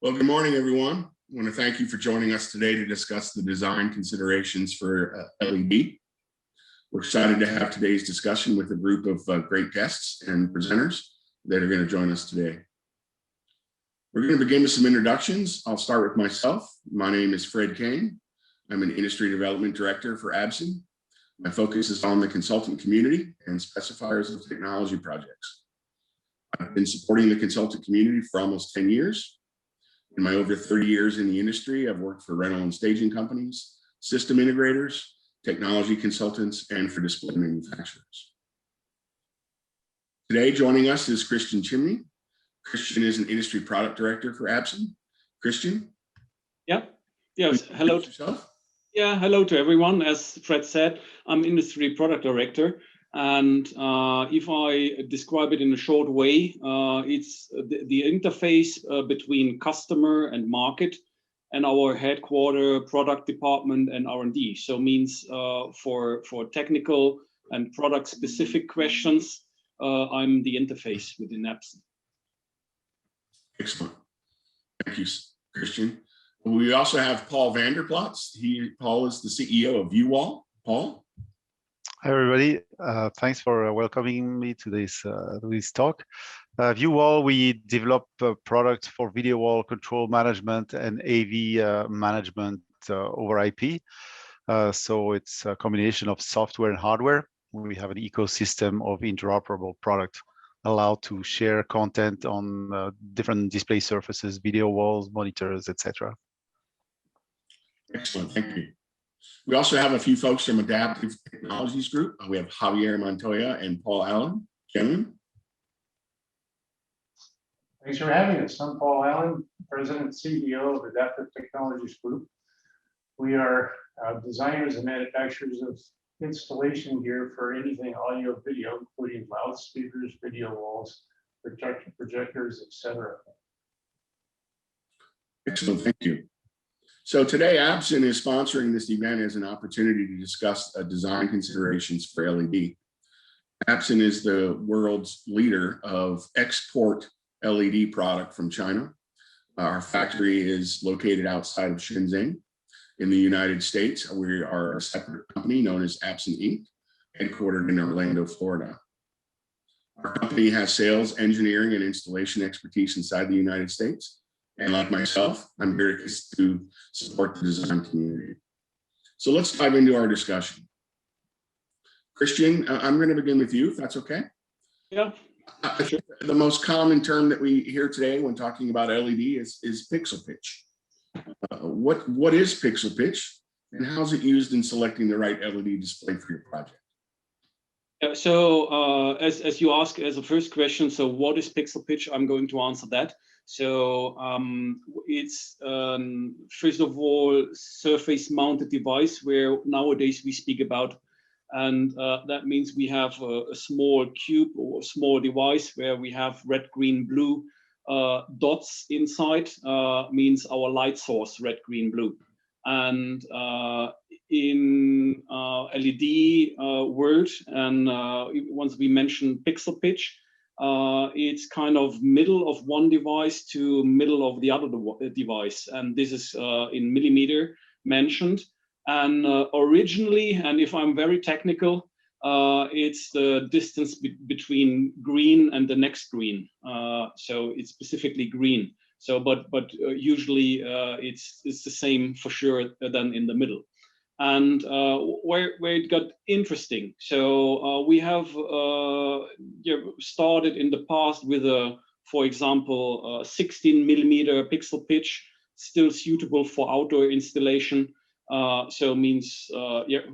Well, good morning, everyone. I want to thank you for joining us today to discuss the design considerations for LED. We're excited to have today's discussion with a group of great guests and presenters that are going to join us today. We're going to begin with some introductions. I'll start with myself. My name is Fred Cain. I'm an Industry Development Director for Absen. My focus is on the consultant community and specifiers of technology projects. I've been supporting the consultant community for almost 10 years. In my over 30 years in the industry, I've worked for rental and staging companies, system integrators, technology consultants, and for display manufacturers. Today, joining us is Christian Chimney. Christian is an industry product director for Absen. Christian? Yeah. Yes. Hello. Yourself? Yeah. Hello to everyone. As Fred said, I'm industry product director. And if I describe it in a short way, it's the interface between customer and market and our headquarter product department and R&D. So means for technical and product specific questions, I'm the interface within Absen. Excellent. Thank you, Christian. We also have Paul Vanderplots. Paul is the CEO of ViewWall. Paul? Hi, everybody. Thanks for welcoming me to this talk. ViewWall, we develop products for video wall control management and AV management over IP. So it's a combination of software and hardware. We have an ecosystem of interoperable products allowed to share content on different display surfaces, video walls, monitors, etc. Excellent, thank you. We also have a few folks from Adaptive Technologies Group. We have Javier Montoya and Paul Allen. Gentlemen. Thanks for having us. I'm Paul Allen, President and CEO of Adaptive Technologies Group. We are designers and manufacturers of installation gear for anything audio video, including loudspeakers, video walls, projectors, etc. Excellent, thank you. So today, Absen is sponsoring this event as an opportunity to discuss design considerations for LED. Absen is the world's leader of export LED product from China. Our factory is located outside of Shenzhen in the United States. We are a separate company known as Absen Inc., headquartered in Orlando, Florida. Our company has sales, engineering, and installation expertise inside the United States. And like myself, I'm here to support the design community. So let's dive into our discussion. Christian, I'm going to begin with you, if that's okay. Yeah. I think the most common term that we hear today when talking about LED is pixel pitch. What is pixel pitch, and how is it used in selecting the right LED display for your project? Yeah, so as you ask as a first question, so what is pixel pitch? I'm going to answer that. So it's first of all surface mounted device where nowadays we speak about, and that means we have a small cube or a small device where we have red, green, blue dots inside, means our light source, red, green, blue. And in LED world, and once we mention pixel pitch, it's kind of middle of one device to middle of the other device, and this is in millimeter mentioned. And originally, and if I'm very technical, it's the distance between green and the next green. So it's specifically green. So, but usually it's the same for sure than in the middle. And where it got interesting. So we have started in the past with for example, 16 millimeter pixel pitch, still suitable for outdoor installation. So means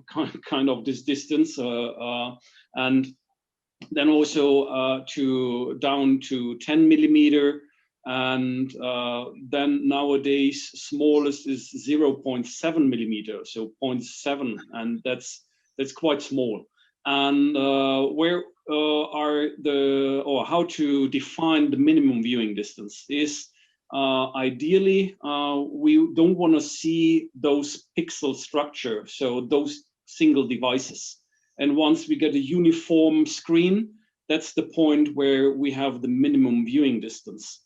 kind of this distance, and then also down to 10 millimeter. And then nowadays smallest is 0.7 millimeter, so 0.7, and that's quite small. And where are or how to define the minimum viewing distance is ideally we don't want to see those pixel structure, so those single devices. And once we get a uniform screen, that's the point where we have the minimum viewing distance.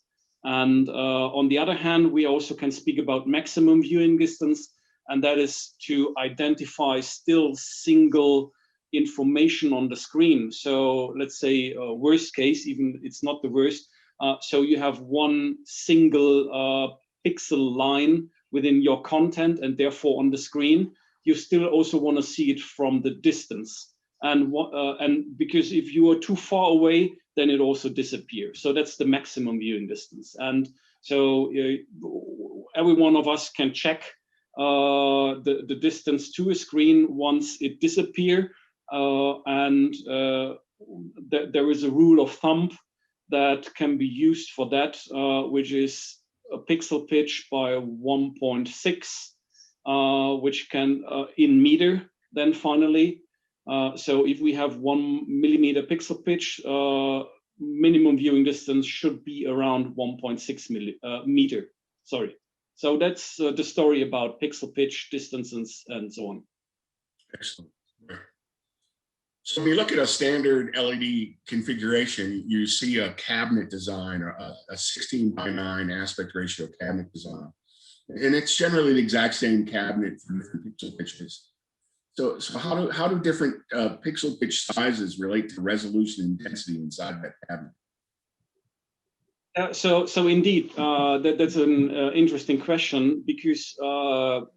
And on the other hand, we also can speak about maximum viewing distance, and that is to identify still single information on the screen. So let's say worst case, even it's not the worst. So you have one single pixel line within your content, and therefore on the screen, you still also want to see it from the distance. And because if you are too far away, then it also disappears. So that's the maximum viewing distance. And so every one of us can check the distance to a screen once it disappears. There is a rule of thumb that can be used for that, which is a pixel pitch by 1.6, which can in meter then finally. So if we have 1 millimeter pixel pitch, minimum viewing distance should be around 1.6 meter. Sorry. So that's the story about pixel pitch, distances, and so on. Excellent. So when you look at a standard LED configuration, you see a cabinet design, or a 16:9 aspect ratio cabinet design. And it's generally the exact same cabinet for different pixel pitches. So how do different pixel pitch sizes relate to resolution and density inside that cabinet? So indeed, that's an interesting question, because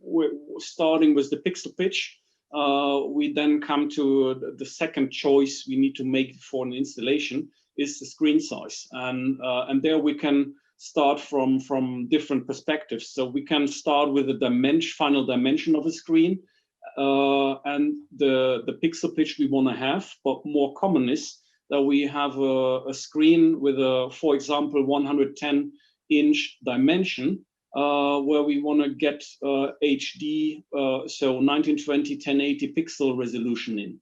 we're starting with the pixel pitch. We then come to the second choice we need to make for an installation is the screen size, and there we can start from different perspectives. So we can start with the final dimension of a screen. And the pixel pitch we want to have, but more common is that we have a screen with for example, 110-inch dimension, where we want to get HD, so 1920 1080 pixel resolution in.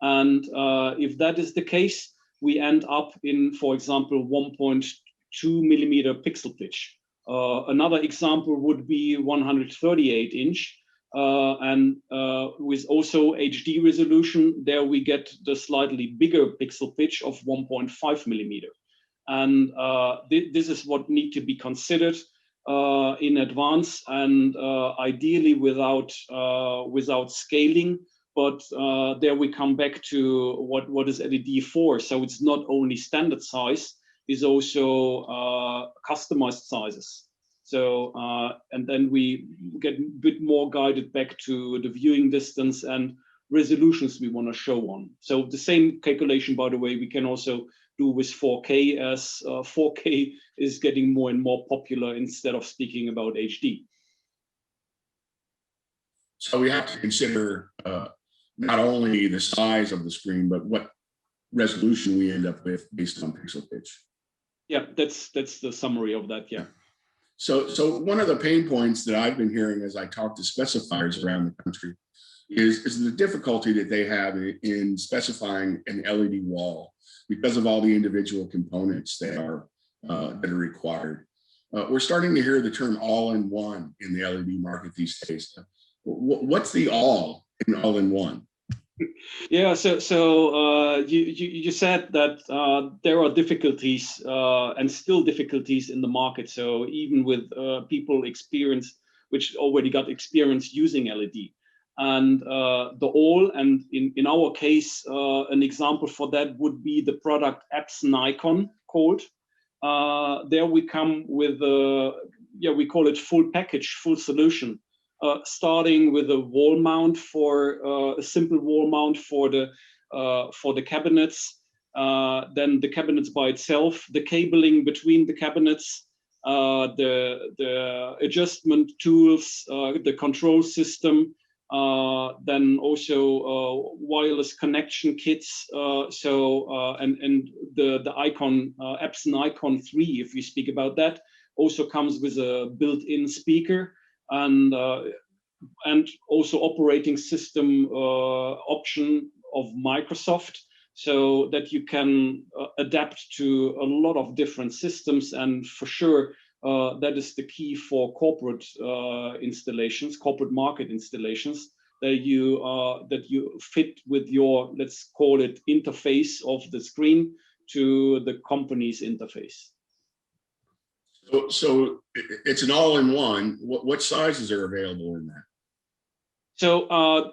And if that is the case, we end up in, for example, 1.2 millimeter pixel pitch. Another example would be 138-inch. And with also HD resolution, there we get the slightly bigger pixel pitch of 1.5 millimeter. And this is what need to be considered in advance, and ideally without scaling. But there we come back to what is LED for. So it's not only standard size, it's also customized sizes. So, and then we get a bit more guided back to the viewing distance and resolutions we want to show on. So the same calculation, by the way, we can also do with 4K, as 4K is getting more and more popular instead of speaking about HD. So we have to consider not only the size of the screen, but what resolution we end up with based on pixel pitch. Yeah, that's the summary of that, yeah. So one of the pain points that I've been hearing as I talk to specifiers around the country is the difficulty that they have in specifying an LED wall because of all the individual components that are required. We're starting to hear the term all-in-one in the LED market these days. What's the all in all-in-one? Yeah, so you said that there are difficulties and still difficulties in the market. So even with people which already got experience using LED, and and in our case, an example for that would be the product Absen icon called. There we come with we call it full package, full solution. Starting with a wall mount a simple wall mount for the cabinets, then the cabinets by itself, the cabling between the cabinets, the adjustment tools, the control system, then also wireless connection kits. And the icon, Absen icon 3, if we speak about that, also comes with a built-in speaker. And also operating system option of Microsoft, so that you can adapt to a lot of different systems. And for sure, that is the key for corporate installations, corporate market installations, that you fit with your, let's call it, interface of the screen to the company's interface. So it's an all-in-one. What sizes are available in that? So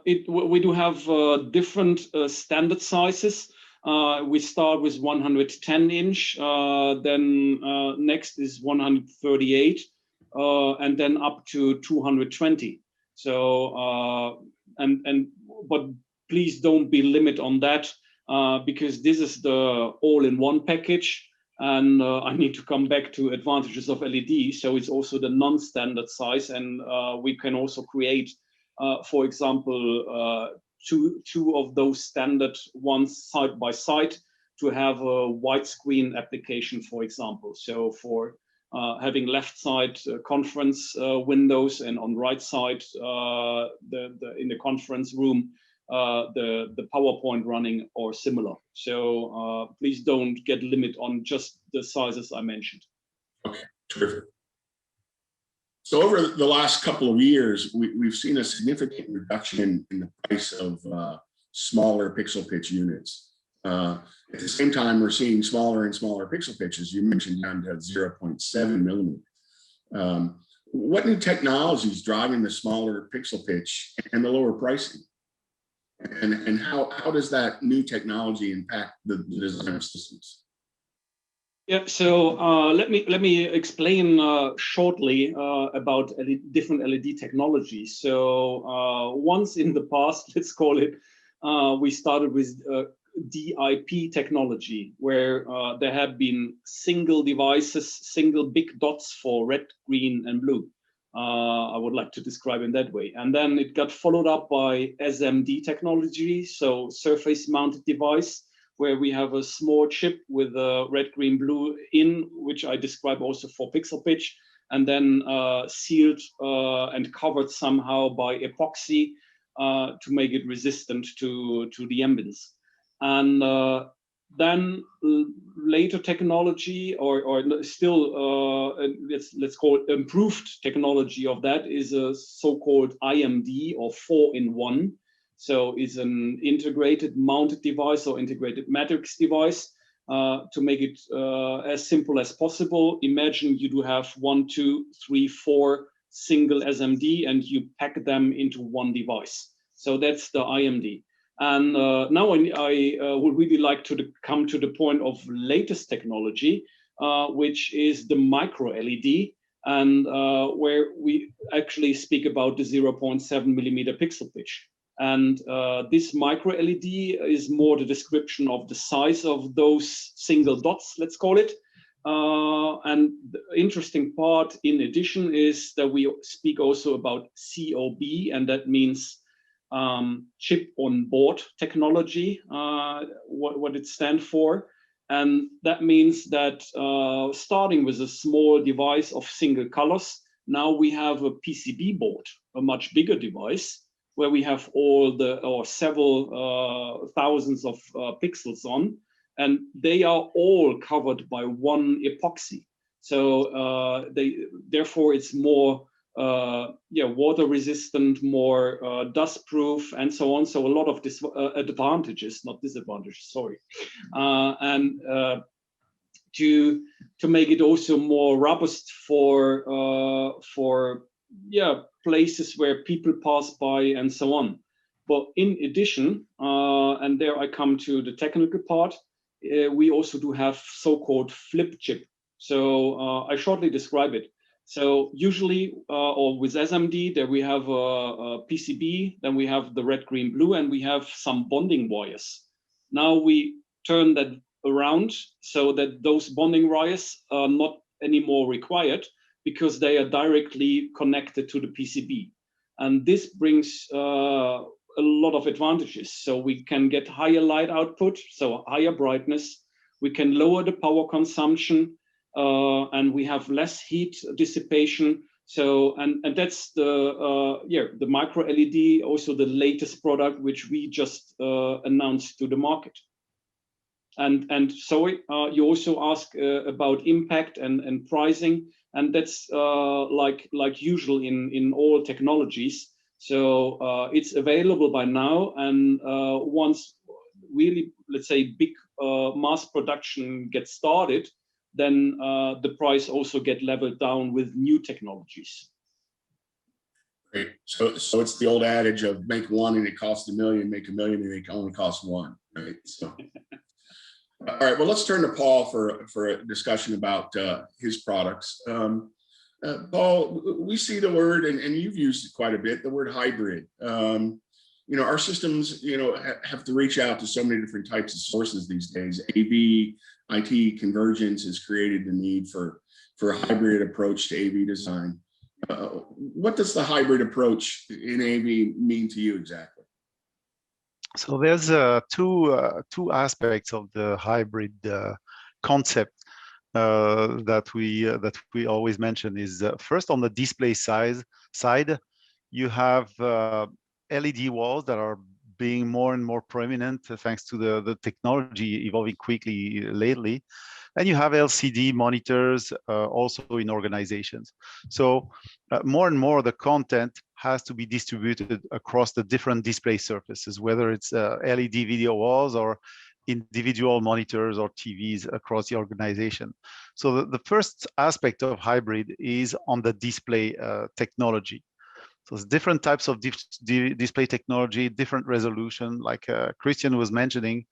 we do have different standard sizes. We start with 110 inch, then next is 138, and then up to 220. So but please don't be limit on that, because this is the all-in-one package. And I need to come back to advantages of LED. So it's also the non-standard size, and we can also create, for example, two of those standard ones side by side to have a widescreen application, for example. So for having left side conference windows, and on right side in the conference room the PowerPoint running or similar. So please don't get limit on just the sizes I mentioned. Okay, terrific. So over the last couple of years, we've seen a significant reduction in the price of smaller pixel pitch units. At the same time, we're seeing smaller and smaller pixel pitches. You mentioned down to 0.7 millimeter. What new technology is driving the smaller pixel pitch and the lower pricing? And how does that new technology impact the design of systems? Yeah, so let me explain shortly about different LED technologies. So once in the past, let's call it, we started with DIP technology, where there have been single devices, single big dots for red, green, and blue. I would like to describe it that way. And then it got followed up by SMD technology, so surface mounted device, where we have a small chip with a red, green, blue in, which I describe also for pixel pitch, and then sealed and covered somehow by epoxy to make it resistant to the ambience. And then later technology, or still let's call it improved technology of that, is a so-called IMD, or 4-in-1. So it's an integrated mounted device or integrated matrix device. To make it as simple as possible, imagine you do have 1, 2, 3, 4 single SMD, and you pack them into one device. So that's the IMD. And now I would really like to come to the point of latest technology, which is the micro LED, and where we actually speak about the 0.7 millimeter pixel pitch. And this micro LED is more the description of the size of those single dots, let's call it. And the interesting part, in addition, is that we speak also about COB, and that means chip on board technology, what it stands for. And that means that starting with a small device of single colors, now we have a PCB board, a much bigger device, where we have several thousands of pixels on, and they are all covered by one epoxy. So therefore it's more water resistant, more dust proof, and so on. So a lot of advantages, not disadvantages, sorry. And to make it also more robust for places where people pass by and so on. But in addition, and there I come to the technical part, we also do have so-called flip chip. So I shortly describe it. So usually, or with SMD, there we have a PCB, then we have the red, green, blue, and we have some bonding wires. Now we turn that around so that those bonding wires are not anymore required, because they are directly connected to the PCB. And this brings a lot of advantages. So we can get higher light output, so higher brightness. We can lower the power consumption, and we have less heat dissipation. So, and that's the micro LED, also the latest product, which we just announced to the market. And so you also ask about impact and pricing. And that's like usual in all technologies. So it's available by now, and once really, let's say, big mass production gets started, then the price also get leveled down with new technologies. Great. So it's the old adage of make one and it costs $1 million, make $1 million and it only costs one, right? So, all right. Well, let's turn to Paul for a discussion about his products. Paul, we see the word, and you've used it quite a bit, the word hybrid. Our systems, have to reach out to so many different types of sources these days. AV, IT convergence has created the need for a hybrid approach to AV design. What does the hybrid approach in AV mean to you exactly? So there's two aspects of the hybrid concept that we always mention. Is first, on the display side, you have LED walls that are being more and more prominent thanks to the technology evolving quickly lately. And you have LCD monitors also in organizations. So more and more the content has to be distributed across the different display surfaces, whether it's LED video walls or individual monitors or TVs across the organization. So the first aspect of hybrid is on the display technology. So it's different types of display technology, different resolution. Like Christian was mentioning,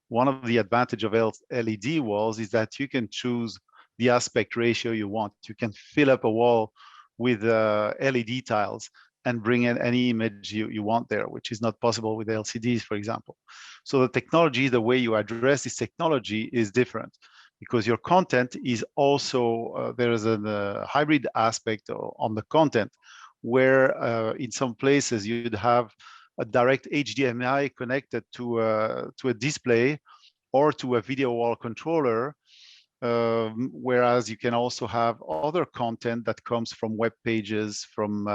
one of the advantage of LED walls is that you can choose the aspect ratio you want. You can fill up a wall with LED tiles and bring in any image you want there, which is not possible with LCDs, for example. So the technology, the way you address this technology is different, because your content is also, there is a hybrid aspect on the content, where in some places you'd have a direct HDMI connected to a display or to a video wall controller, whereas you can also have other content that comes from web pages, from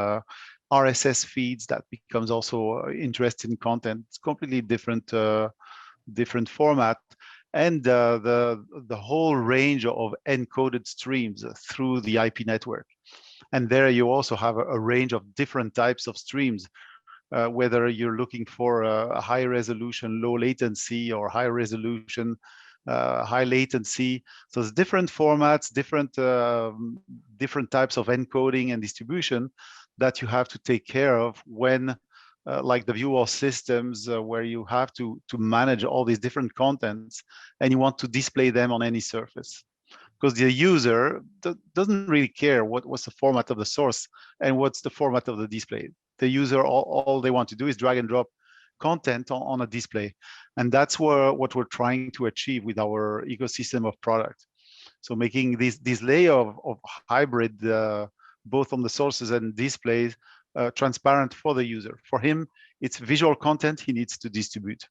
RSS feeds that becomes also interesting content. It's completely different format, and the whole range of encoded streams through the IP network. And there you also have a range of different types of streams, whether you're looking for a high resolution, low latency, or high resolution, high latency. So there's different formats, different types of encoding and distribution that you have to take care of when, like the view wall systems, where you have to manage all these different contents and you want to display them on any surface. Because the user doesn't really care what's the format of the source and what's the format of the display. The user, all they want to do is drag and drop content on a display. And that's what we're trying to achieve with our ecosystem of products. So making this layer of hybrid, both on the sources and displays, transparent for the user. For him, it's visual content he needs to distribute.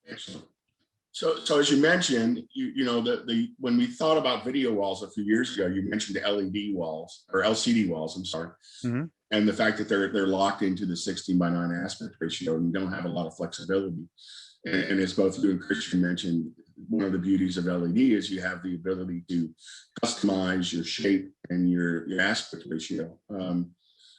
Excellent. So as you mentioned, when we thought about video walls a few years ago, you mentioned the LED walls, or LCD walls, I'm sorry, and the fact that they're locked into the 16:9 aspect ratio and you don't have a lot of flexibility. And as both you and Christian mentioned, one of the beauties of LED is you have the ability to customize your shape and your aspect ratio.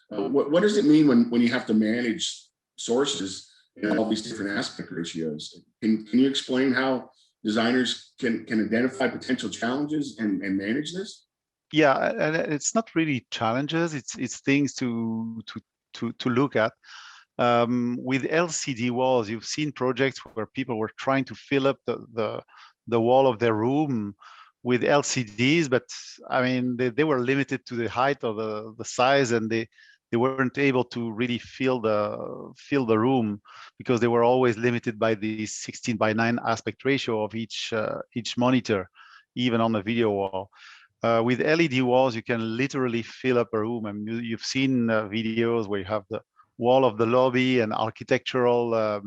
What does it mean when you have to manage sources in all these different aspect ratios? Can you explain how designers can identify potential challenges and manage this? Yeah, and it's not really challenges; it's things to look at. With LCD walls, you've seen projects where people were trying to fill up the wall of their room with LCDs, but I mean they were limited to the height of the size, and they weren't able to really fill the room because they were always limited by the 16:9 aspect ratio of each monitor, even on the video wall. With LED walls, you can literally fill up a room. I mean, you've seen videos where you have the wall of the lobby and architectural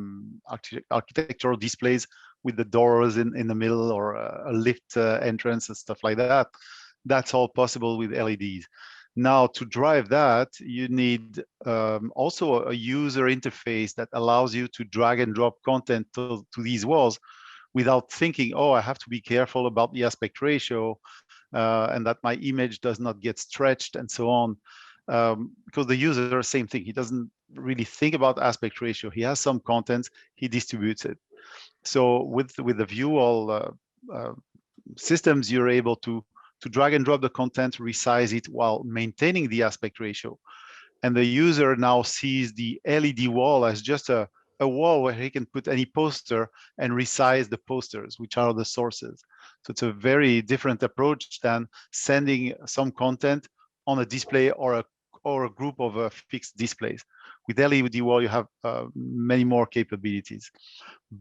displays with the doors in the middle, or a lift entrance and stuff like that. That's all possible with LEDs. Now, to drive that, you need also a user interface that allows you to drag and drop content to these walls without thinking, oh, I have to be careful about the aspect ratio and that my image does not get stretched and so on. Because the user, same thing, he doesn't really think about aspect ratio. He has some content, he distributes it. So with the view wall systems, you're able to drag and drop the content, resize it while maintaining the aspect ratio. And the user now sees the LED wall as just a wall where he can put any poster and resize the posters, which are the sources. So it's a very different approach than sending some content on a display or a group of fixed displays. With LED wall, you have many more capabilities.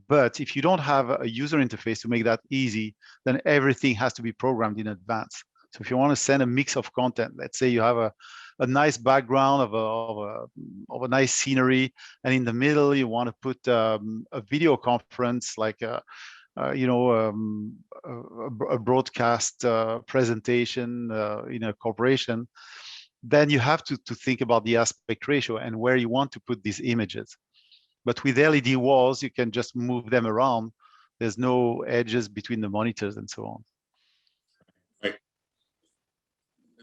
But if you don't have a user interface to make that easy, then everything has to be programmed in advance. So if you want to send a mix of content, let's say you have a nice background of a nice scenery, and in the middle you want to put a video conference like a broadcast presentation in a corporation, then you have to think about the aspect ratio and where you want to put these images. But with LED walls, you can just move them around. There's no edges between the monitors and so on. Right.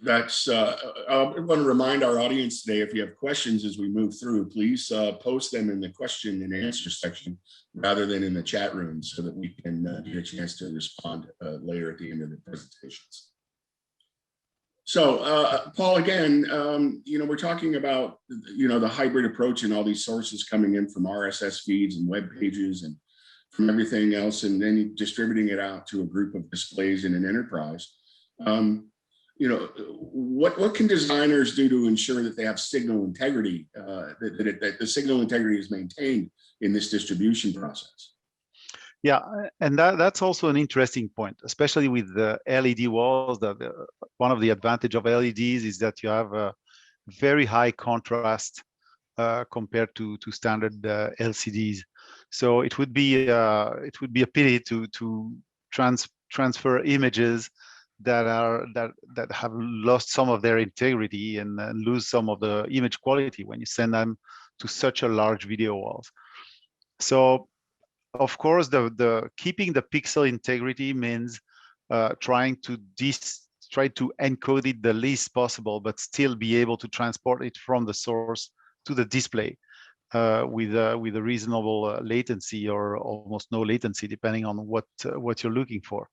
That's, I want to remind our audience today, if you have questions as we move through, please post them in the question and answer section rather than in the chat room so that we can get a chance to respond later at the end of the presentations. So, Paul, again, we're talking about, the hybrid approach and all these sources coming in from RSS feeds and web pages and from everything else, and then distributing it out to a group of displays in an enterprise. What can designers do to ensure that they have signal integrity, that the signal integrity is maintained in this distribution process? Yeah, and that's also an interesting point, especially with the LED walls. One of the advantage of LEDs is that you have a very high contrast compared to standard LCDs. So it would be a pity to transfer images that have lost some of their integrity and lose some of the image quality when you send them to such a large video walls. So of course, the keeping the pixel integrity means trying to encode it the least possible, but still be able to transport it from the source to the display with a reasonable latency or almost no latency, depending on what you're looking for.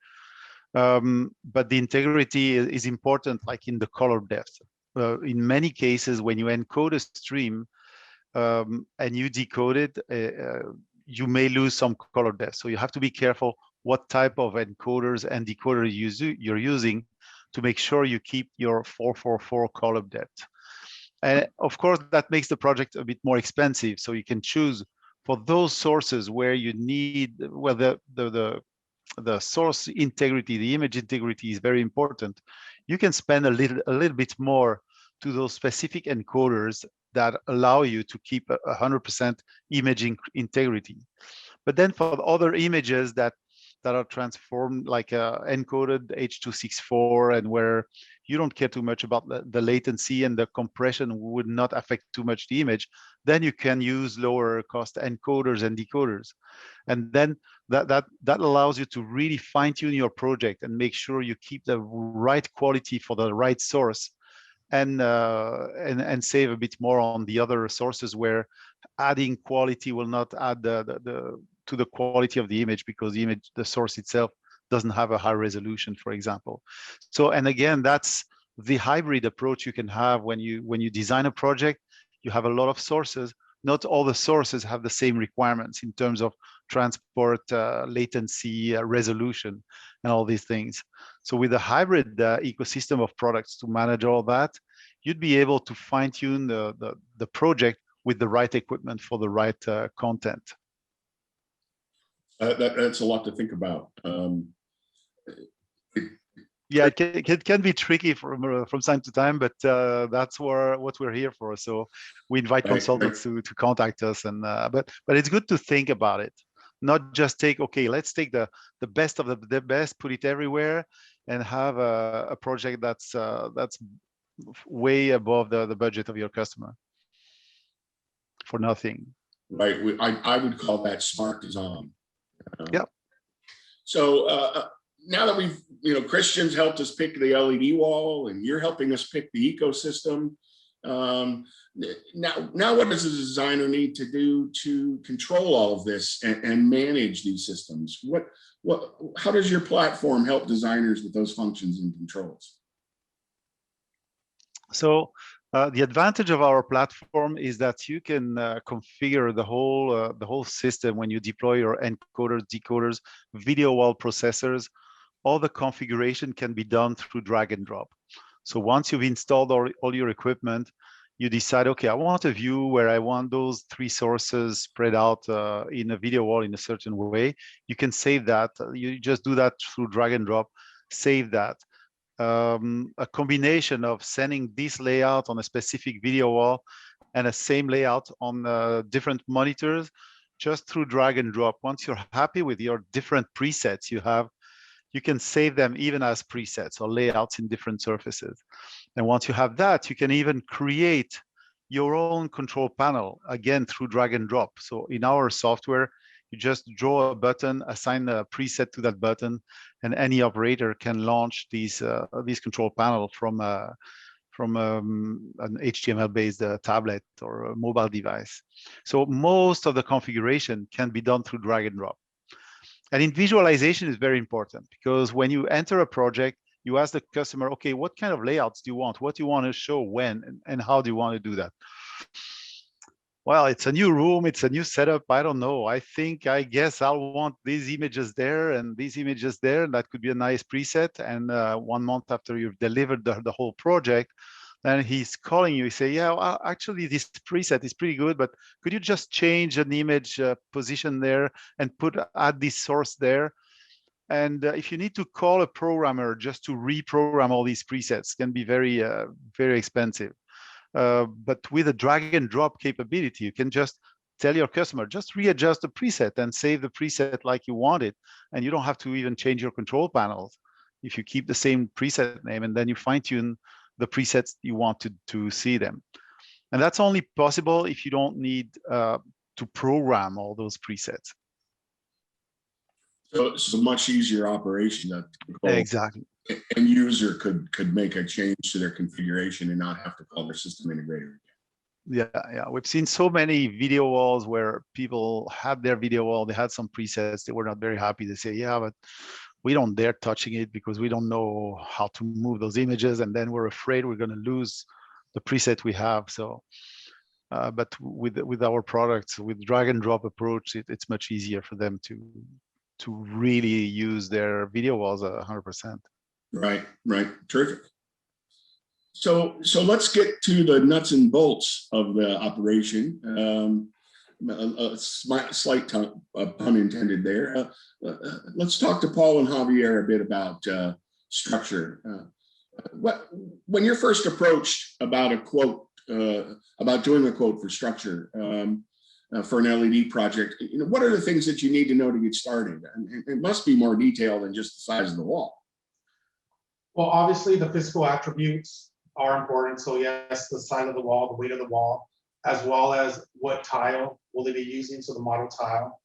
But the integrity is important, like in the color depth. In many cases, when you encode a stream and you decode it, you may lose some color depth. So you have to be careful what type of encoders and decoder you're using to make sure you keep your 444 color depth. And of course, that makes the project a bit more expensive. So you can choose for those sources where you need, well, the source integrity, the image integrity is very important. You can spend a little bit more to those specific encoders that allow you to keep 100% imaging integrity. But then for other images that are transformed, like encoded H.264, and where you don't care too much about the latency and the compression would not affect too much the image, then you can use lower cost encoders and decoders. And then that allows you to really fine tune your project and make sure you keep the right quality for the right source, and save a bit more on the other sources where adding quality will not add to the quality of the image, because the source itself doesn't have a high resolution, for example. So, and again, that's the hybrid approach you can have when you design a project. You have a lot of sources. Not all the sources have the same requirements in terms of transport, latency, resolution, and all these things. So with a hybrid ecosystem of products to manage all that, you'd be able to fine tune the project with the right equipment for the right content. That's a lot to think about. Yeah, it can be tricky from time to time, but that's what we're here for. So we invite consultants to contact us, and but it's good to think about it, not just let's take the best of the best, put it everywhere, and have a project that's way above the budget of your customer for nothing. Right. I would call that smart design. Yeah. So now that we've, Christian's helped us pick the LED wall, and you're helping us pick the ecosystem, Now what does a designer need to do to control all of this and manage these systems? How does your platform help designers with those functions and controls? So the advantage of our platform is that you can configure the whole system when you deploy your encoders, decoders, video wall processors. All the configuration can be done through drag and drop. So once you've installed all your equipment, you decide, okay, I want a view where I want those 3 sources spread out in a video wall in a certain way. You can save that. You just do that through drag and drop, save that. A combination of sending this layout on a specific video wall and a same layout on different monitors just through drag and drop. Once you're happy with your different presets you have, you can save them even as presets or layouts in different surfaces. And once you have that, you can even create your own control panel, again, through drag and drop. So in our software, you just draw a button, assign a preset to that button, and any operator can launch these control panel from an HTML-based tablet or a mobile device. So most of the configuration can be done through drag and drop. And in visualization is very important, because when you enter a project, you ask the customer, okay, what kind of layouts do you want? What do you want to show when, and how do you want to do that? Well, it's a new room, it's a new setup. I don't know. I guess I'll want these images there and these images there. That could be a nice preset. And 1 month after you've delivered the whole project, then he's calling you. He say, yeah, well, actually this preset is pretty good, but could you just change an image position there and add this source there? And if you need to call a programmer just to reprogram all these presets, can be very, very expensive. But with a drag and drop capability, you can just tell your customer, just readjust the preset and save the preset like you want it. And you don't have to even change your control panels if you keep the same preset name, and then you fine tune the presets you want to see them. And that's only possible if you don't need to program all those presets. So it's a much easier operation that Exactly. end user could make a change to their configuration and not have to call their system integrator again. Yeah. We've seen so many video walls where people had their video wall, they had some presets, they were not very happy. They say, yeah, but we don't dare touching it because we don't know how to move those images, and then we're afraid we're going to lose the preset we have. So, but with our products, with drag and drop approach, it's much easier for them to really use their video walls 100%. Right. Terrific. So let's get to the nuts and bolts of the operation. A slight pun intended there. Let's talk to Paul and Javier a bit about structure. When you're first approached about a quote, about doing a quote for structure for an LED project, what are the things that you need to know to get started? And it must be more detailed than just the size of the wall. Well, obviously the physical attributes are important. So yes, the size of the wall, the weight of the wall, as well as what tile will they be using, so the model tile.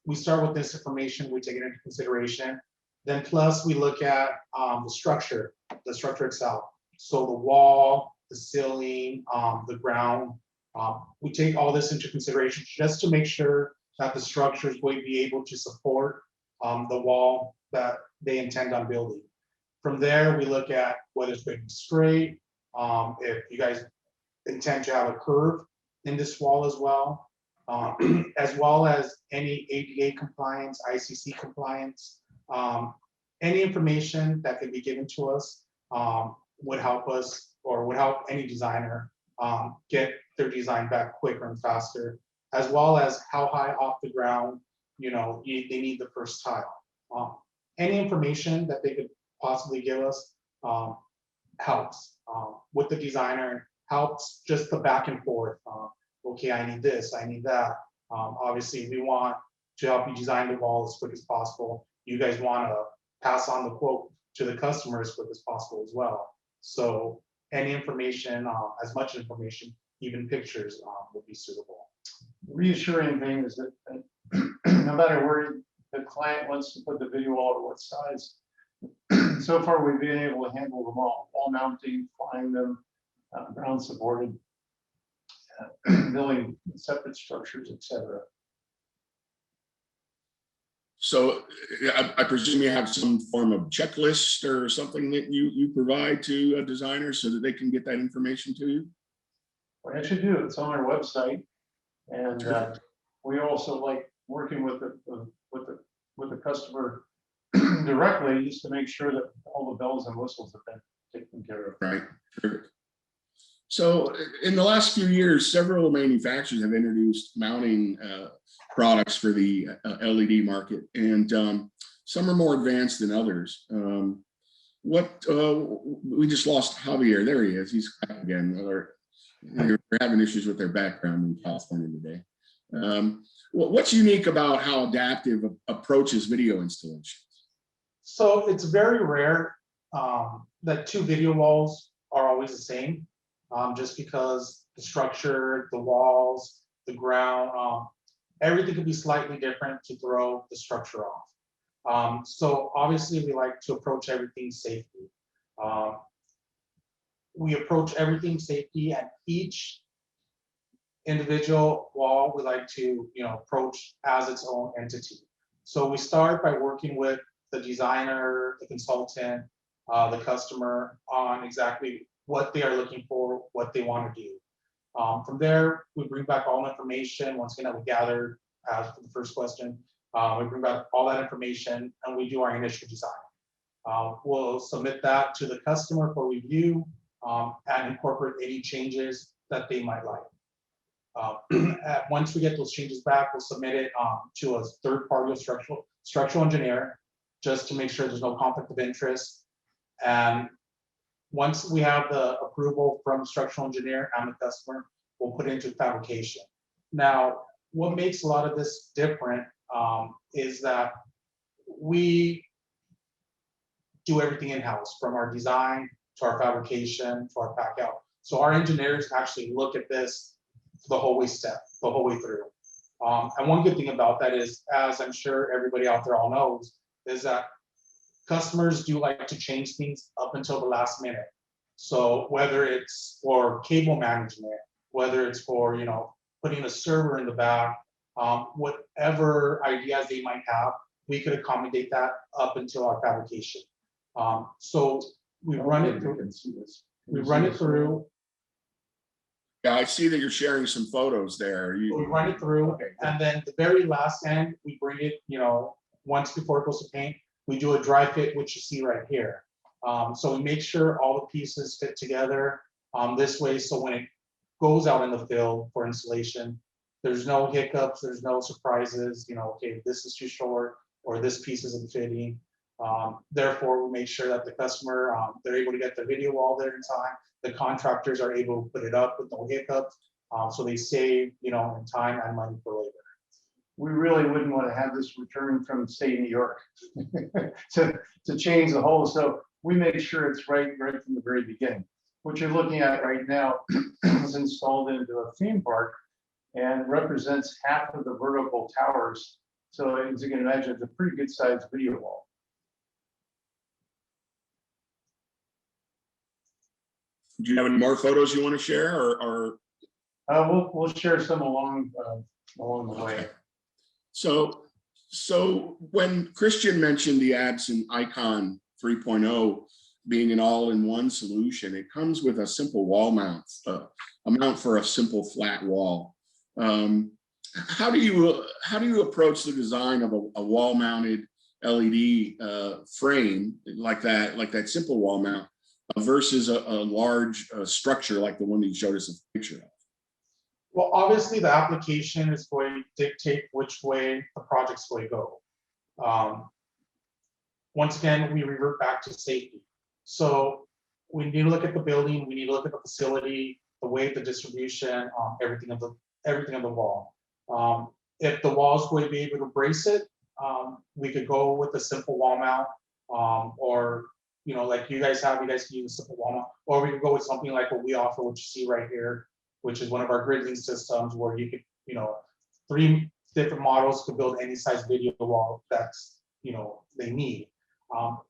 We start with this information, we take it into consideration. Then plus we look at the structure itself. So the wall, the ceiling, the ground. We take all this into consideration just to make sure that the structure is going to be able to support the wall that they intend on building. From there, we look at whether it's going to be straight, if you guys intend to have a curve in this wall as well as any ADA compliance, ICC compliance. Any information that could be given to us would help us, or would help any designer get their design back quicker and faster, as well as how high off the ground they need the first tile. Any information that they could possibly give us helps with the designer, helps just the back and forth. Okay, I need this, I need that. Obviously, we want to help you design the wall as quick as possible. You guys want to pass on the quote to the customer as quick as possible as well. So any information, as much information, even pictures would be suitable. The reassuring thing is that no matter where the client wants to put the video wall or what size, so far we've been able to handle them all mounting, flying them, ground supported, building separate structures, etc. So I presume you have some form of checklist or something that you provide to a designer so that they can get that information to you? We actually do. It's on our website, and we also like working with the customer directly, just to make sure that all the bells and whistles have been taken care of. Right. Perfect. So in the last few years, several manufacturers have introduced mounting products for the LED market, and some are more advanced than others. We just lost Javier. There he is. He's back again. They're having issues with their background in California today. What's unique about how Adaptive approaches video installation? So it's very rare that two video walls are always the same, just because the structure, the walls, the ground, everything could be slightly different to throw the structure off. So obviously we like to approach everything safely. We approach everything safety, and each individual wall we like to approach as its own entity. So we start by working with the designer, the consultant, the customer on exactly what they are looking for, what they want to do. From there, we bring back all information. Once again, that we gathered as for the first question, we bring back all that information and we do our initial design. We'll submit that to the customer for review and incorporate any changes that they might like. Once we get those changes back, we'll submit it to a third-party structural engineer, just to make sure there's no conflict of interest. And once we have the approval from the structural engineer and the customer, we'll put it into fabrication. Now, what makes a lot of this different is that we do everything in-house, from our design to our fabrication to our pack out. So our engineers actually look at this the whole way through. And one good thing about that is, as I'm sure everybody out there all knows, is that customers do like to change things up until the last minute. So whether it's for cable management, whether it's for putting a server in the back, whatever ideas they might have, we could accommodate that up until our fabrication. So we run it through. We run it through. Yeah, I see that you're sharing some photos there. We run it through, okay, and then the very last end, we bring it, once before it goes to paint, we do a dry fit, which you see right here. So we make sure all the pieces fit together this way, so when it goes out in the field for installation, there's no hiccups, there's no surprises, okay, this is too short, or this piece isn't fitting. Therefore, we make sure that the customer, they're able to get their video wall there in time. The contractors are able to put it up with no hiccups, so they save, in time and money for labor. We really wouldn't want to have this return from, say, New York to change the whole. So we make sure it's right from the very beginning. What you're looking at right now is installed into a theme park and represents half of the vertical towers. So as you can imagine, it's a pretty good sized video wall. Do you have any more photos you want to share, or? We'll share some along the way. Okay. So when Christian mentioned the Absen Icon 3.0 being an all-in-one solution, it comes with a simple wall mount, a mount for a simple flat wall. How do you approach the design of a wall-mounted LED frame like that simple wall mount versus a large structure like the one that you showed us a picture of? Well, obviously the application is going to dictate which way the project's going to go. Once again, we revert back to safety. So we need to look at the building, we need to look at the facility, the weight, the distribution, everything of the wall. If the wall is going to be able to brace it, we could go with a simple wall mount, or like you guys can use a simple wall mount, or we could go with something like what we offer, which you see right here, which is one of our grid link systems, where you could, 3 different models could build any size video wall that's, they need.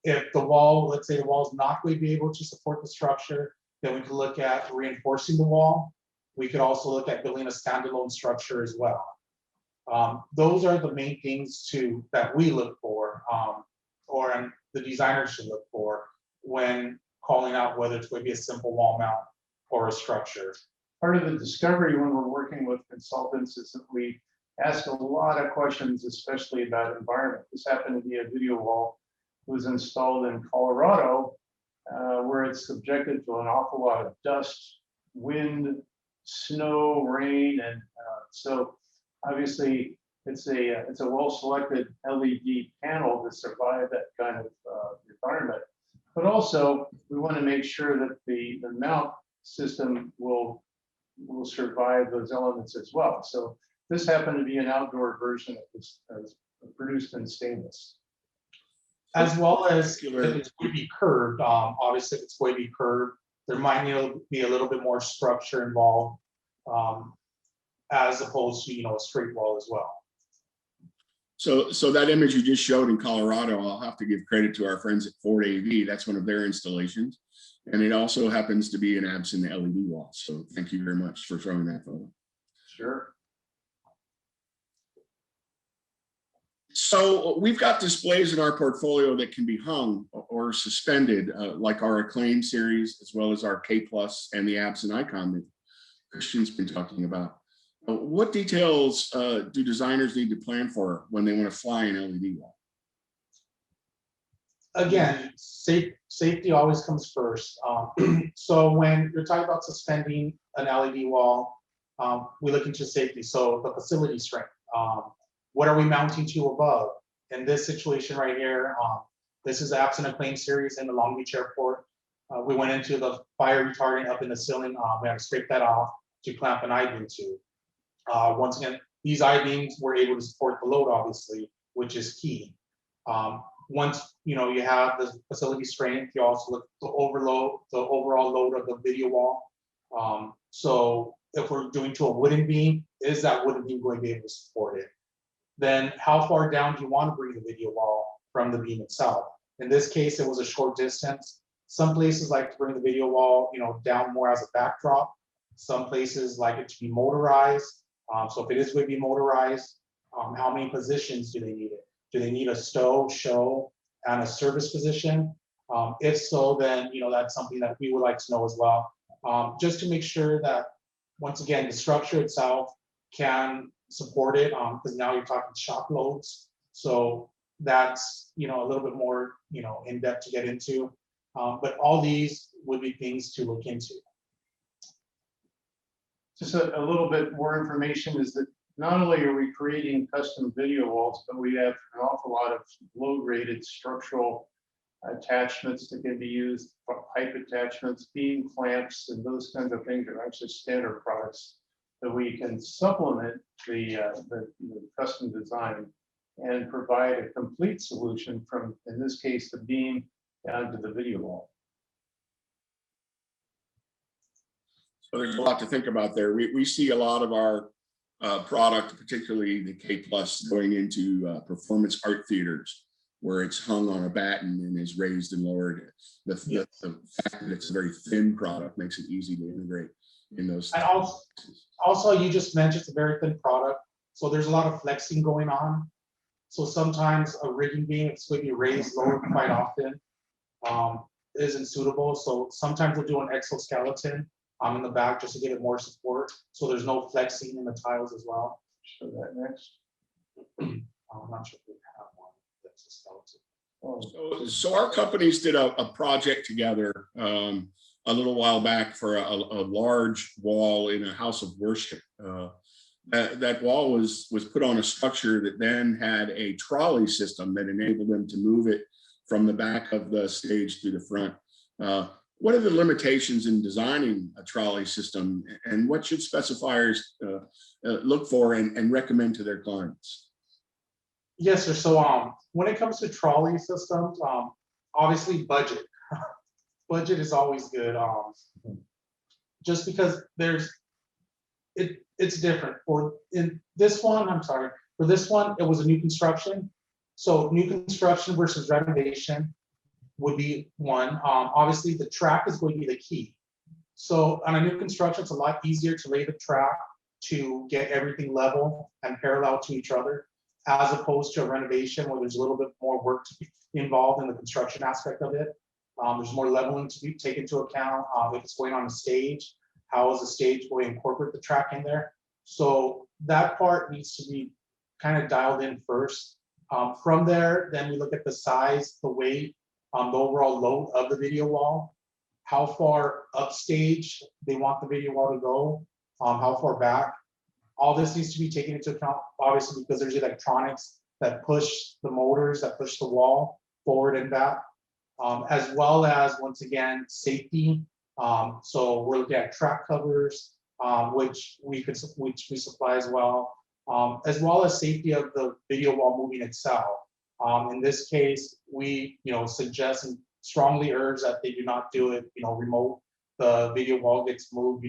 If the wall, let's say the wall is not going to be able to support the structure, Then we could look at reinforcing the wall. We could also look at building a standalone structure as well. Those are the main things that we look for, or the designer should look for when calling out whether it's going to be a simple wall mount or a structure. Part of the discovery when we're working with consultants is that we ask a lot of questions, especially about environment. This happened to be a video wall that was installed in Colorado, where it's subjected to an awful lot of dust, wind, snow, rain, and so obviously it's a well-selected LED panel to survive that kind of environment. But also we want to make sure that the mount system will survive those elements as well. So this happened to be an outdoor version that was produced in stainless. As well as if it's going to be curved, obviously if it's going to be curved, there might need to be a little bit more structure involved, as opposed to a straight wall as well. So that image you just showed in Colorado, I'll have to give credit to our friends at Ford AV. That's one of their installations. And it also happens to be an Absen LED wall. So thank you very much for showing that photo. Sure. So we've got displays in our portfolio that can be hung or suspended, like our Acclaim series, as well as our K+ and the Absen icon that Christian's been talking about. What details do designers need to plan for when they want to fly an LED wall? Again, safety always comes first. So when you're talking about suspending an LED wall, we look into safety. So the facility strength. What are we mounting to above? In this situation right here, this is the Absen Acclaim series in the Long Beach Airport. We went into the fire retardant up in the ceiling. We had to scrape that off to clamp an I-beam to. Once again, these I-beams were able to support the load, obviously, which is key. Once you have the facility strength, you also look to overload the overall load of the video wall. So if we're doing to a wooden beam, is that wooden beam going to be able to support it? Then how far down do you want to bring the video wall from the beam itself? In this case, it was a short distance. Some places like to bring the video wall, down more as a backdrop. Some places like it to be motorized. So if it is going to be motorized, how many positions do they need it? Do they need a stow, show, and a service position? If so, then that's something that we would like to know as well. Just to make sure that, once again, the structure itself can support it, because now you're talking shock loads. So that's a little bit more in depth to get into. But all these would be things to look into. Just a little bit more information is that not only are we creating custom video walls, but we have an awful lot of load-rated structural attachments that can be used, pipe attachments, beam clamps, and those kinds of things are actually standard products that we can supplement the custom design and provide a complete solution from, in this case, the beam down to the video wall. So there's a lot to think about there. We see a lot of our product, particularly the K+, going into performance art theaters, where it's hung on a batten and is raised and lowered. The fact that it's a very thin product makes it easy to integrate in those. And also, you just mentioned it's a very thin product, so there's a lot of flexing going on. So sometimes a rigging beam, it's going to be raised, lowered quite often, isn't suitable. So sometimes we'll do an exoskeleton in the back just to give it more support. So there's no flexing in the tiles as well. Show that next. I'm not sure if we have one that's a skeleton. Oh. So our companies did a project together a little while back for a large wall in a house of worship. That wall was put on a structure that then had a trolley system that enabled them to move it from the back of the stage to the front. What are the limitations in designing a trolley system, and what should specifiers look for and recommend to their clients? Yes, sir. So when it comes to trolley systems, obviously budget. Budget is always good. Just because it's different. For this one, it was a new construction. So new construction versus renovation would be one. Obviously, the track is going to be the key. So on a new construction, it's a lot easier to lay the track to get everything level and parallel to each other, as opposed to a renovation where there's a little bit more work to be involved in the construction aspect of it. There's more leveling to be taken into account. If it's going on a stage, how is the stage going to incorporate the track in there? So that part needs to be kind of dialed in first. From there, then we look at the size, the weight, the overall load of the video wall, how far upstage they want the video wall to go, how far back. All this needs to be taken into account, obviously, because there's electronics that push the motors, that push the wall forward and back, as well as, once again, safety. So we're looking at track covers, which we supply as well as safety of the video wall moving itself. In this case, we suggest and strongly urge that they do not do it remote. The video wall gets moved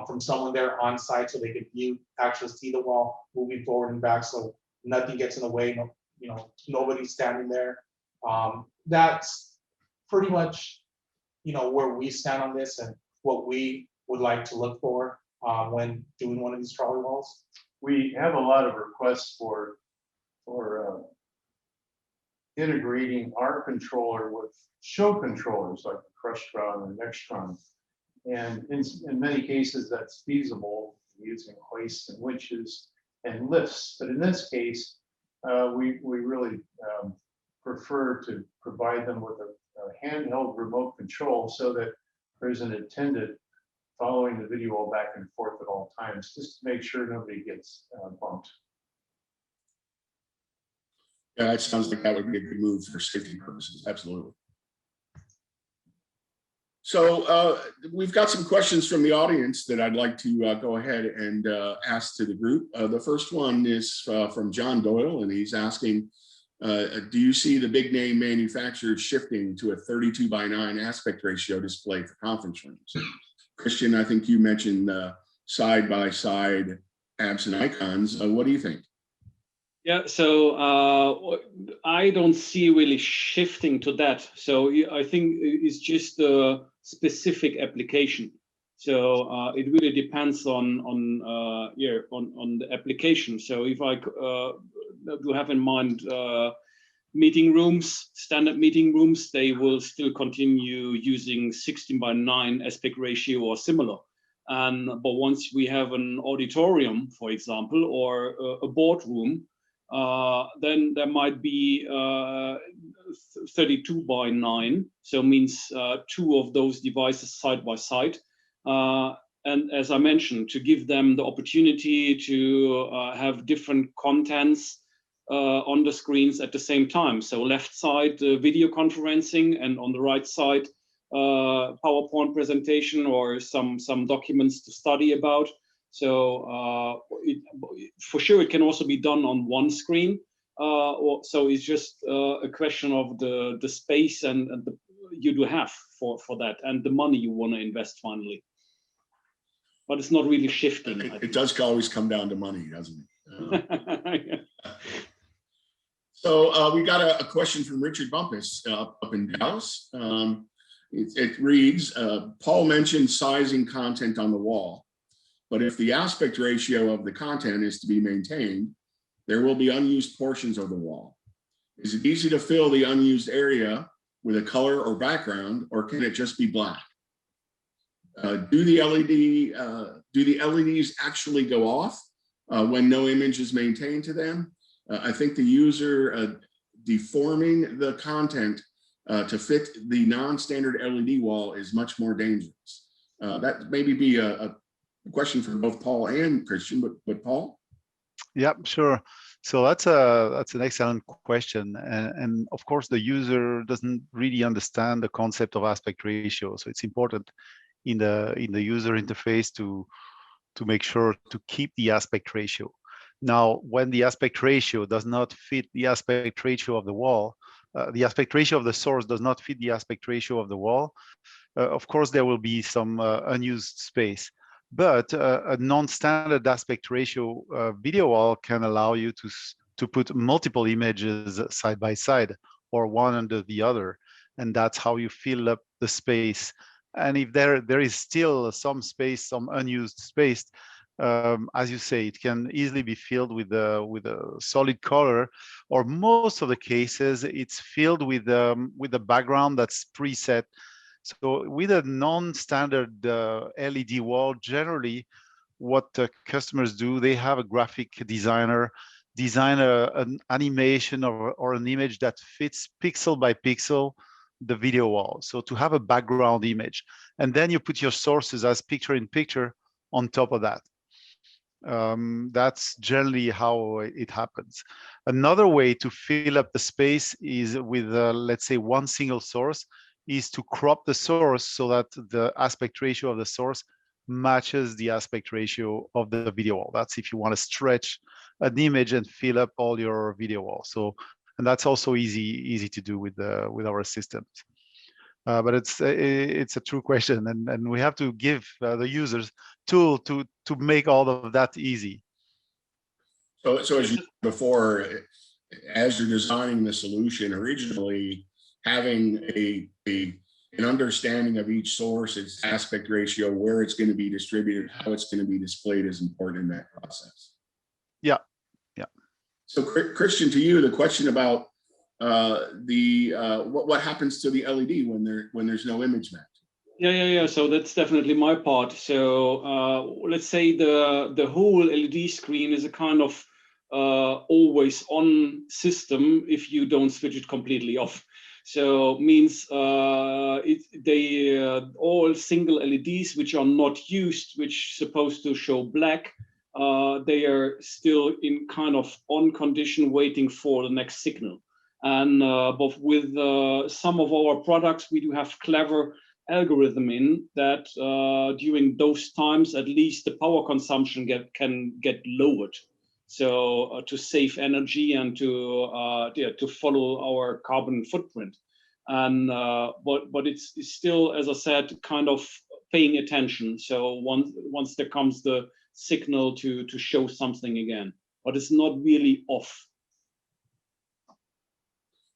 from someone there on site, so they can actually see the wall moving forward and back, so nothing gets in the way. Nobody's standing there. That's pretty much where we stand on this and what we would like to look for when doing one of these trolley walls. We have a lot of requests for integrating our controller with show controllers like the Crushtron and Nextron. And in many cases, that's feasible using hoists and winches and lifts. But in this case, we really prefer to provide them with a handheld remote control so that there's an attendant following the video wall back and forth at all times, just to make sure nobody gets bumped. Yeah, it sounds like that would be a good move for safety purposes. Absolutely. So we've got some questions from the audience that I'd like to go ahead and ask to the group. The first one is from John Doyle, and he's asking, do you see the big name manufacturers shifting to a 32:9 aspect ratio display for conference rooms? Christian, I think you mentioned side-by-side Absen icons. What do you think? Yeah, so I don't see really shifting to that. So I think it's just a specific application. So it really depends on the application. So if I do have in mind meeting rooms, standard meeting rooms, they will still continue using 16:9 aspect ratio or similar. But once we have an auditorium, for example, or a boardroom, then there might be 32:9, so means two of those devices side by side. And as I mentioned, to give them the opportunity to have different contents on the screens at the same time. So left side video conferencing, and on the right side PowerPoint presentation or some documents to study about. So for sure it can also be done on one screen. So it's just a question of the space and you do have for that, and the money you want to invest finally. But it's not really shifting. It does always come down to money, doesn't it? Yeah. So we got a question from Richard Bumpus up in Dallas. It reads, Paul mentioned sizing content on the wall, but if the aspect ratio of the content is to be maintained, there will be unused portions of the wall. Is it easy to fill the unused area with a color or background, or can it just be black? Do the LEDs actually go off when no image is maintained to them? I think the user deforming the content to fit the non-standard LED wall is much more dangerous. That maybe be a question for both Paul and Christian, but Paul? Yep, sure. So that's an excellent question, and of course the user doesn't really understand the concept of aspect ratio. So it's important in the user interface to make sure to keep the aspect ratio. Now, when the aspect ratio does not fit the aspect ratio of the wall, the aspect ratio of the source does not fit the aspect ratio of the wall, of course there will be some unused space. But a non-standard aspect ratio video wall can allow you to put multiple images side by side or one under the other. And that's how you fill up the space And if there is still some space, some unused space, as you say, it can easily be filled with a solid color, or most of the cases it's filled with a background that's preset. So with a non-standard LED wall, generally what customers do, they have a graphic designer design an animation or an image that fits pixel by pixel the video wall. So to have a background image, and then you put your sources as picture in picture on top of that. That's generally how it happens. Another way to fill up the space is with, let's say, one single source, is to crop the source so that the aspect ratio of the source matches the aspect ratio of the video wall. That's if you want to stretch an image and fill up all your video wall. So, and that's also easy to do with our systems. But it's a true question, and we have to give the users tool to make all of that easy. So as you before, as you're designing the solution, originally having an understanding of each source, its aspect ratio, where it's going to be distributed, how it's going to be displayed is important in that process. Yeah. So Christian, to you, the question about what happens to the LED when there's no image match? Yeah. So that's definitely my part. So let's say the whole LED screen is a kind of always on system if you don't switch it completely off. So means all single LEDs which are not used, which supposed to show black, they are still in kind of on condition waiting for the next signal. And but with some of our products, we do have clever algorithm in that during those times, at least the power consumption can get lowered. So to save energy and to follow our carbon footprint. And but it's still, as I said, kind of paying attention. So once there comes the signal to show something again, but it's not really off.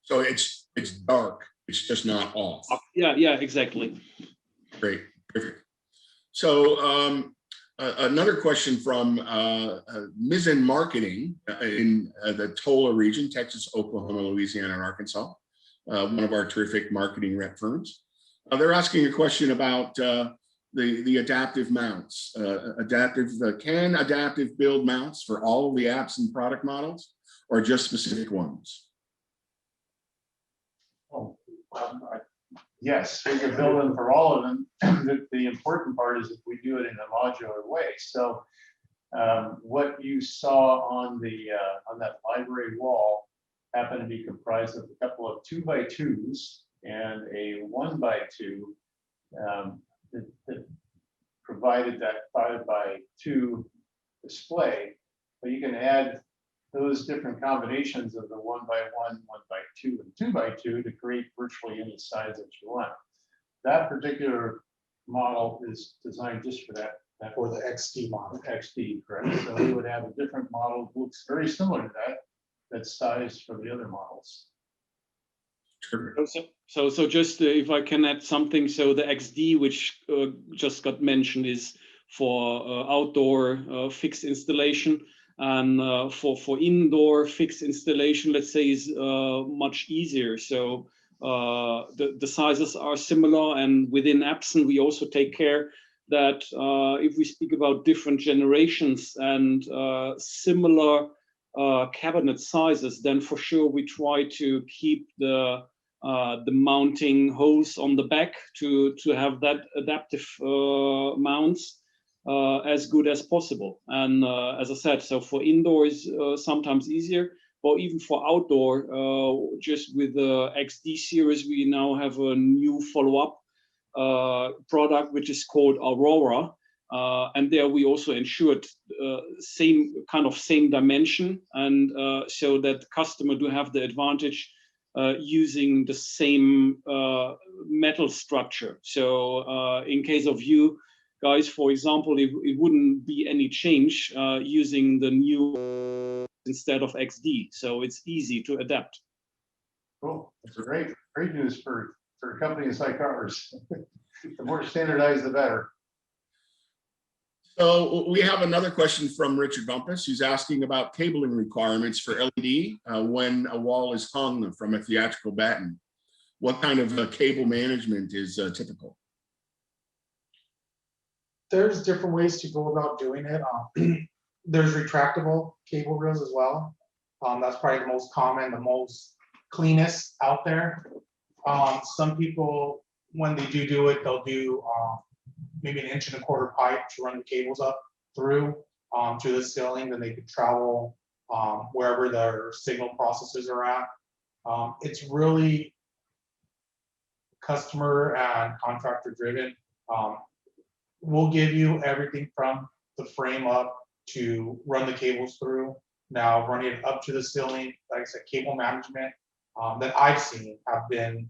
So it's dark. It's just not off. Yeah, exactly. Great, perfect. So another question from Ms. in Marketing in the TOLA region, Texas, Oklahoma, Louisiana, and Arkansas, one of our terrific marketing rep firms. They're asking a question about the adaptive mounts. Can adaptive build mounts for all of the Absen product models or just specific ones? Yes, we can build them for all of them. The important part is if we do it in a modular way. So what you saw on that library wall happened to be comprised of a couple of 2x2s and a 1x2 that provided that 5x2 display. But you can add those different combinations of the 1x1, 1x2, and 2x2 to create virtually any size that you want. That particular model is designed just for that For the XD model. XD, correct? So we would have a different model, looks very similar to that's sized for the other models. So just if I can add something, so the XD, which just got mentioned, is for outdoor fixed installation. And for indoor fixed installation, let's say, is much easier. So the sizes are similar, and within Absen, we also take care that if we speak about different generations and similar cabinet sizes, then for sure we try to keep the mounting holes on the back to have that adaptive mounts as good as possible. And as I said, so for indoor is sometimes easier, or even for outdoor, just with the XD series, we now have a new follow-up product, which is called Aurora. And there we also ensured same dimension, and so that customer do have the advantage using the same metal structure. So in case of you guys, for example, it wouldn't be any change using the new instead of XD. So it's easy to adapt. Cool. That's great news for companies like ours. The more standardized, the better. So we have another question from Richard Bumpus, who's asking about cabling requirements for LED when a wall is hung from a theatrical batten. What kind of cable management is typical? There's different ways to go about doing it. There's retractable cable reels as well. That's probably the most common, the most cleanest out there. Some people, when they do it, they'll do maybe 1.25 inch pipe to run the cables up through to the ceiling. Then they could travel wherever their signal processors are at. It's really customer and contractor driven. We'll give you everything from the frame up to run the cables through. Now running it up to the ceiling, like I said, cable management that I've seen have been,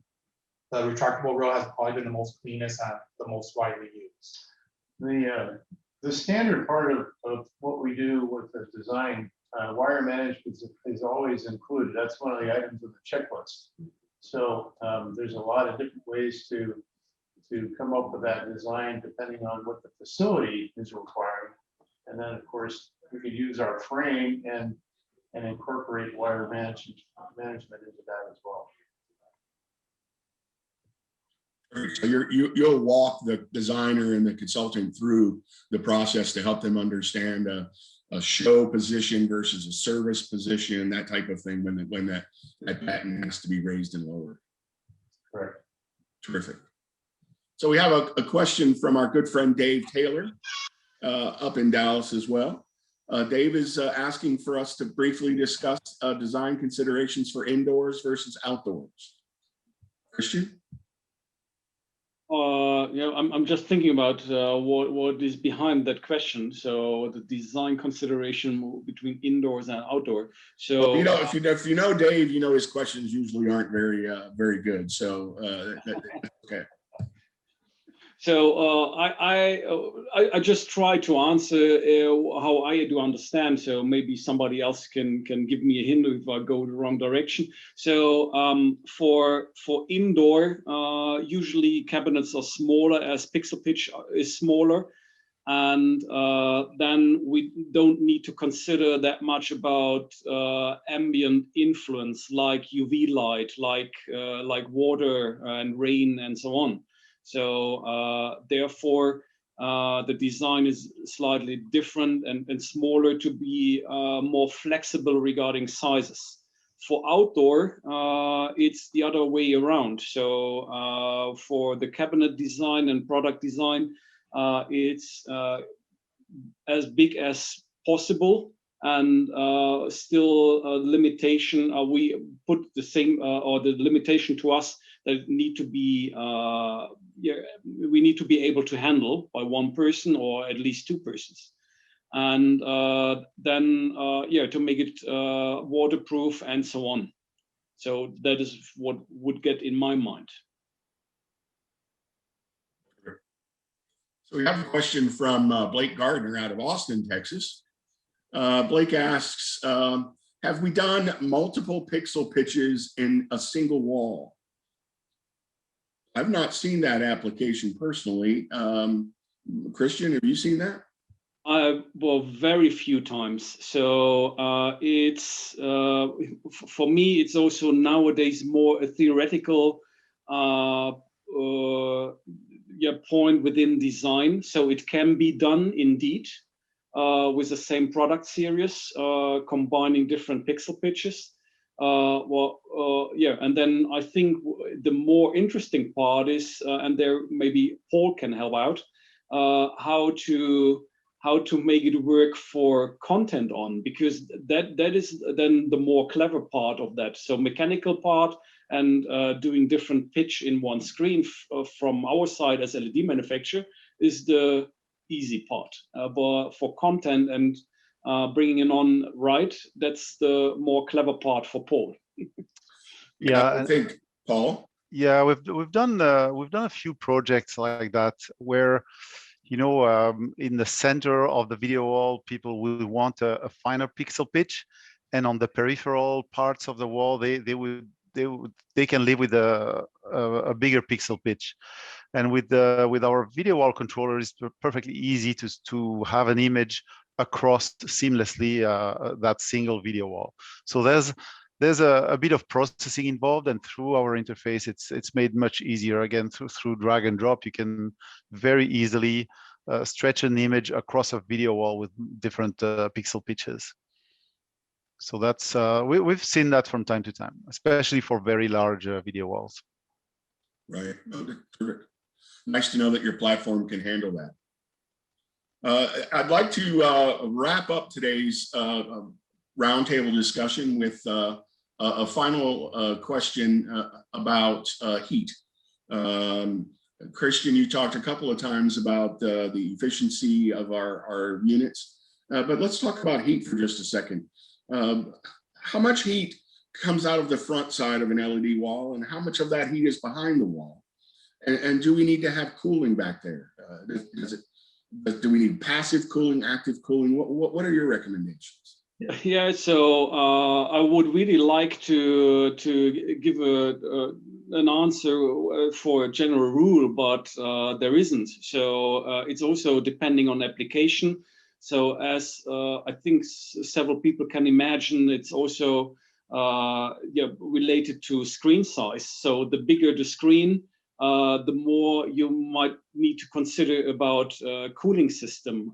the retractable reel has probably been the most cleanest and the most widely used. The standard part of what we do with the design, wire management is always included. That's one of the items of the checklist. So there's a lot of different ways to come up with that design depending on what the facility is requiring. And then of course we could use our frame and incorporate wire management into that as well. So you'll walk the designer and the consultant through the process to help them understand a show position versus a service position, that type of thing when that batten has to be raised and lowered. Correct. Terrific. So we have a question from our good friend Dave Taylor up in Dallas as well. Dave is asking for us to briefly discuss design considerations for indoors versus outdoors. Christian? I'm just thinking about what is behind that question. So the design consideration between indoors and outdoor. So well, if you know Dave, you know his questions usually aren't very good. So okay. So I just try to answer how I do understand. So maybe somebody else can give me a hint if I go the wrong direction. So for indoor, usually cabinets are smaller as pixel pitch is smaller, and then we don't need to consider that much about ambient influence like UV light, like water and rain and so on. So therefore, the design is slightly different and smaller to be more flexible regarding sizes. For outdoor, it's the other way around. So for the cabinet design and product design, it's as big as possible, and still a limitation. We put the same or the limitation to us that need to be we need to be able to handle by one person or at least two persons, and then to make it waterproof and so on. So that is what would get in my mind. So we have a question from Blake Gardner out of Austin, Texas. Blake asks, have we done multiple pixel pitches in a single wall? I've not seen that application personally. Christian, have you seen that? Well, very few times. So it's for me, it's also nowadays more a theoretical point within design. So it can be done indeed with the same product series, combining different pixel pitches. And then I think the more interesting part is, and there maybe Paul can help out, how to make it work for content on, because that is then the more clever part of that. So mechanical part and doing different pitch in one screen from our side as LED manufacturer is the easy part. But for content and bringing it on right, that's the more clever part for Paul. Yeah, I think Paul. Yeah, we've done a few projects like that where, you know, in the center of the video wall, people will want a finer pixel pitch, and on the peripheral parts of the wall, they can live with a a bigger pixel pitch. And with our video wall controller, it's perfectly easy to have an image across seamlessly that single video wall. So there's a bit of processing involved, and through our interface, it's made much easier. Again, through drag and drop, you can very easily stretch an image across a video wall with different pixel pitches. So that's we've seen that from time to time, especially for very large video walls. Right. Okay. Terrific. Nice to know that your platform can handle that. I'd like to wrap up today's roundtable discussion with a final question about heat. Christian, you talked a couple of times about the efficiency of our units, but let's talk about heat for just a second. How much heat comes out of the front side of an LED wall, and how much of that heat is behind the wall? And do we need to have cooling back there? Do we need passive cooling, active cooling? What are your recommendations? Yeah, so I would really like to give an answer for a general rule, but there isn't. So it's also depending on application. So as I think several people can imagine, it's also related to screen size. So the bigger the screen, the more you might need to consider about cooling system.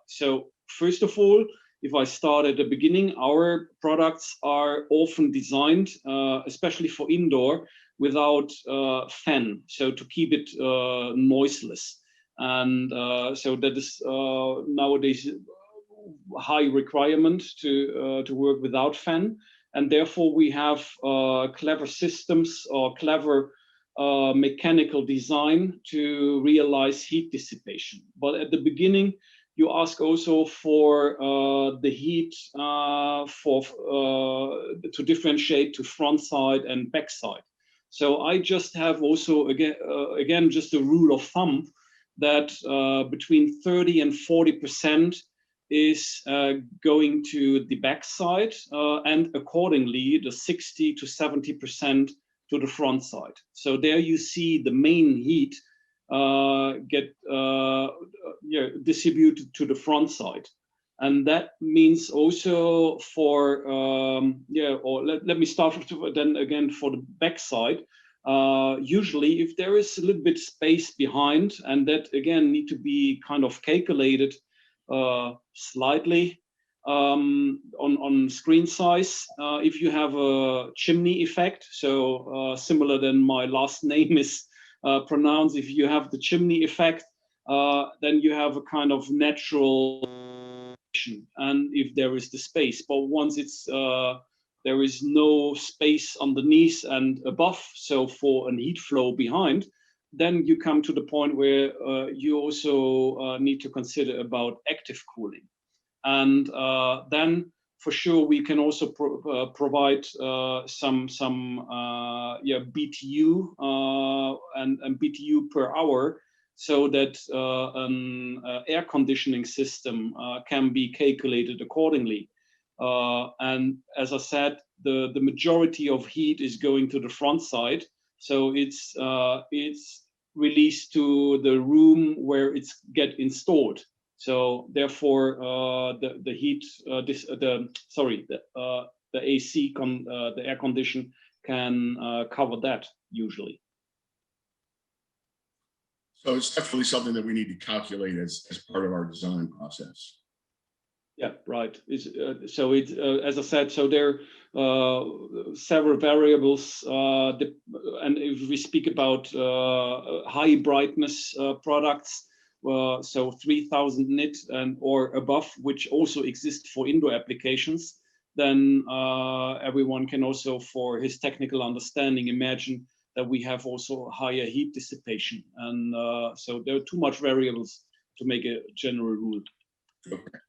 So first of all, if I start at the beginning, our products are often designed, especially for indoor, without fan, so to keep it noiseless. And so that is nowadays a high requirement to work without fan. And therefore we have clever systems or clever mechanical design to realize heat dissipation. But at the beginning, you ask also for the heat to differentiate to front side and back side. So I just have also, again just a rule of thumb that between 30 and 40% is going to the back side, and accordingly the 60 to 70% to the front side. So there you see the main heat get distributed to the front side. And that means also for, let me start with then again for the back side. Usually if there is a little bit space behind, and that again need to be kind of calculated slightly on screen size. If you have a chimney effect, so similar than my last name is pronounced, if you have the chimney effect, then you have a kind of natural, and if there is the space, but once it's there is no space underneath and above, so for an heat flow behind, then you come to the point where you also need to consider about active cooling. And then for sure we can also provide some BTU and BTU per hour, so that an air conditioning system can be calculated accordingly. And as I said, the majority of heat is going to the front side, so it's released to the room where it's get installed. So therefore, the heat, the AC, the air condition can cover that usually. So it's definitely something that we need to calculate as part of our design process. Yeah, right. So it, as I said, so there are several variables, and if we speak about high brightness products, so 3000 nit and or above, which also exist for indoor applications, then everyone can also, for his technical understanding, imagine that we have also higher heat dissipation. And so there are too much variables to make a general rule. Okay.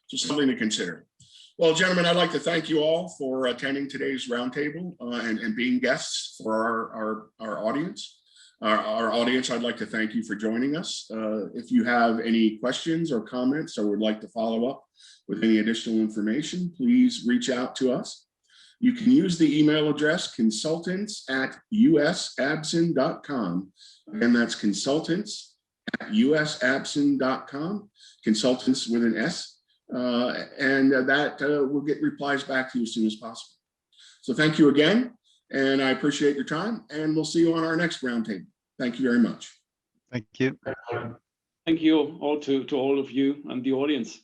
So something to consider. Well, gentlemen, I'd like to thank you all for attending today's roundtable and being guests for our audience. Our audience, I'd like to thank you for joining us. If you have any questions or comments or would like to follow up with any additional information, please reach out to us. You can use the email address consultants@usabsen.com. Again, that's consultants@usabsen.com, consultants with an S, and that will get replies back to you as soon as possible. So thank you again, and I appreciate your time, and we'll see you on our next roundtable. Thank you very much. Thank you. Thank you all to all of you and the audience.